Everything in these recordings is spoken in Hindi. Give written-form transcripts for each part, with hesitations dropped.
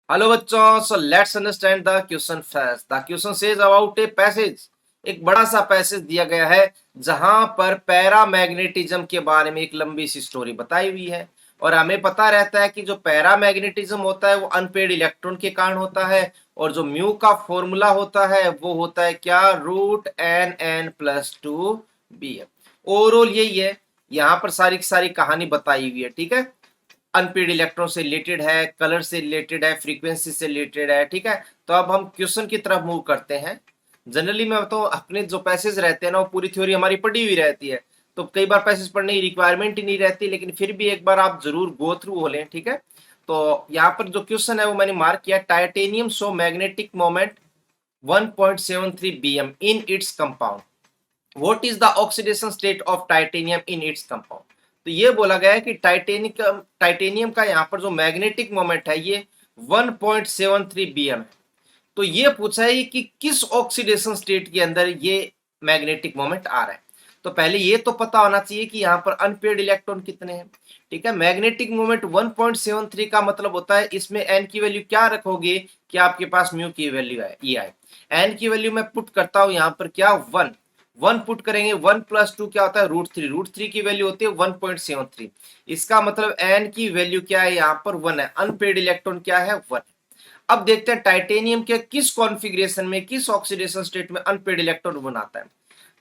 हेलो बच्चों, so let's understand the question first. The question says about a passage. एक बड़ा सा पैसेज दिया गया है जहां पर पैरामैग्नेटिज्म के बारे में एक लंबी सी स्टोरी बताई हुई है। और हमें पता रहता है कि जो पैरामैग्नेटिज्म होता है वो अनपेड इलेक्ट्रॉन के कारण होता है। और जो म्यू का फॉर्मूला होता है वो होता है क्या, root N N plus two B M. Overall यही है, यहाँ पर सारी की सारी कहानी बताई हुई है। ठीक है, अनपेड इलेक्ट्रॉन से रिलेटेड है, कलर से रिलेटेड है, फ्रीक्वेंसी से रिलेटेड है। ठीक है, तो अब हम क्वेश्चन की तरफ मूव करते हैं। जनरली मैं बताऊं, अपने जो पैसेज रहते हैं ना वो पूरी थ्योरी हमारी पढ़ी हुई रहती है, तो कई बार पैसेज पढ़ने की रिक्वायरमेंट ही नहीं रहती, लेकिन फिर भी एक बार आप जरूर गो थ्रू हो लें। ठीक है, तो यहाँ पर जो क्वेश्चन है वो मैंने मार्क किया, titanium show magnetic moment 1.73 bm in its compound. What is the oxidation state of titanium in its compound? तो ये बोला गया है कि टाइटेनियम का यहाँ पर जो मैग्नेटिक मोमेंट है ये 1.73 bm है। तो ये पूछा है कि किस ऑक्सीडेशन स्टेट के अंदर ये मैग्नेटिक मोमेंट आ रहा है। तो पहले ये तो पता होना चाहिए कि यहाँ पर अनपेड इलेक्ट्रॉन कितने हैं। ठीक है, मैग्नेटिक मोमेंट 1.73 का मतलब होता है इसमें एन की वैल्यू क्या रखोगे कि आपके पास म्यू की वैल्यू है, ये आए। एन की वैल्यू मैं पुट करता हूं यहाँ पर क्या, वन। वन पुट करेंगे, वन प्लस टू क्या होता है, रूट थ्री। रूट थ्री की वैल्यू होती है 1.73। इसका मतलब एन की वैल्यू क्या है, यहाँ पर वन है। अनपेड इलेक्ट्रॉन क्या है, वन। अब देखते हैं टाइटेनियम के किस कॉन्फ़िगरेशन में, किस ऑक्सीडेशन स्टेट में अनपेड इलेक्ट्रॉन बनाता है।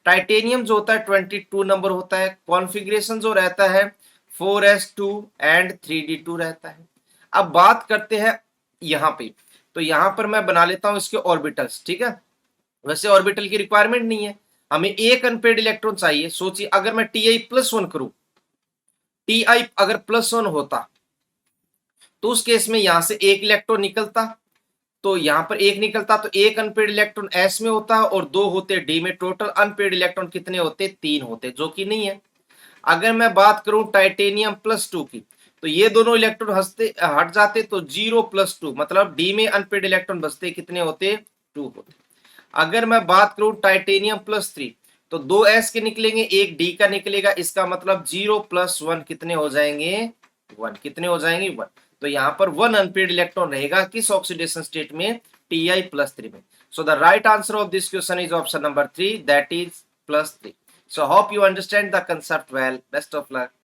टाइटेनियम जो होता है 22 नंबर होता है। कॉन्फ़िगरेशन जो रहता है 4s2 एंड 3d2 रहता है। अब बात करते हैं यहाँ पे, तो यहाँ पर मैं बना लेता हूं इसके ऑर्बिटल्स। ठीक है, वैसे ऑर्बिटल की रिक्वायरमेंट नहीं है, हमें एक अनपेड इलेक्ट्रॉन चाहिए। सोचिए अगर मैं टी प्लस वन करूं, टी अगर प्लस वन होता तो उस केस में यहां से एक इलेक्ट्रॉन निकलता, तो यहां पर एक निकलता तो एक अनपेड इलेक्ट्रॉन एस में होता और दो होते डी में। टोटल अनपेड इलेक्ट्रॉन कितने होते, तीन होते, जो कि नहीं है। अगर मैं बात करूं टाइटेनियम प्लस टू की, तो ये दोनों इलेक्ट्रॉन हंसते हट जाते तो जीरो प्लस टू, मतलब डी में अनपेड इलेक्ट्रॉन बचते कितने होते, टू होते। अगर मैं बात करूं टाइटेनियम प्लस थ्री, तो दो एस के निकलेंगे, एक डी का निकलेगा, इसका मतलब जीरो प्लस वन कितने हो जाएंगे, वन। कितने हो जाएंगे, वन। तो यहाँ पर वन अनपेड इलेक्ट्रॉन रहेगा किस ऑक्सीडेशन स्टेट में, टी प्लस थ्री में। So the right answer of this question is option number three, that is plus three. So hope you understand the concept well. Best of luck.